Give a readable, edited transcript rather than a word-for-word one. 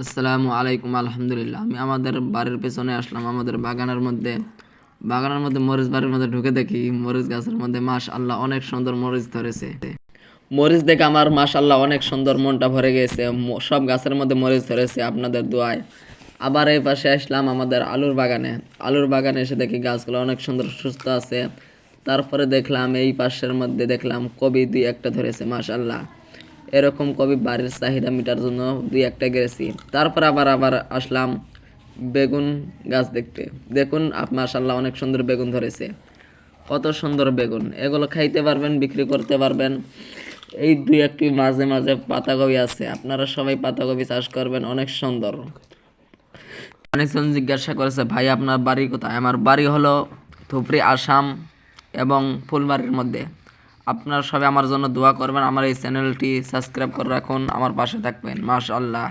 আসসালামু আলাইকুম। আলহামদুলিল্লাহ, আমি আমাদের বাড়ির পেছনে আসলাম। আমাদের বাগানের মধ্যে মরিচ বাড়ির মধ্যে ঢুকে দেখি মরিচ গাছের মধ্যে মাশআল্লাহ অনেক সুন্দর মরিচ ধরেছে। মরিচ দেখে আমার মাশআল্লাহ অনেক সুন্দর মনটা ভরে গেছে। সব গাছের মধ্যে মরিচ ধরেছে আপনাদের দোয়ায়। আবার এই পাশে আসলাম আমাদের আলুর বাগানে এসে দেখি গাছগুলো অনেক সুন্দর সুস্থ আছে। তারপরে দেখলাম এই পাশের মধ্যে দেখলাম কবি দুই একটা ধরেছে মাশাল্লাহ। এরকম কবি বাড়ির চাহিদা মেটার জন্য দুই একটা গেছি। তারপর আবার আসলাম বেগুন গাছ দেখতে। দেখুন মাশাল্লাহ অনেক সুন্দর বেগুন ধরেছে। কত সুন্দর বেগুন, এগুলো খাইতে পারবেন, বিক্রি করতে পারবেন। এই দুই একটি মাঝে মাঝে পাতাকপি আছে, আপনারা সবাই পাতাকপি চাষ করবেন, অনেক সুন্দর। অনেকজন জিজ্ঞাসা করেছে, ভাই আপনার বাড়ি কোথায়? আমার বাড়ি হলো ধুবড়ী, আসাম এবং ফুলবাড়ির মধ্যে। আপনারা সবাই আমার জন্য দোয়া করবেন, আমার এই চ্যানেলটি সাবস্ক্রাইব করে রাখুন, আমার পাশে থাকবেন। মাশাআল্লাহ।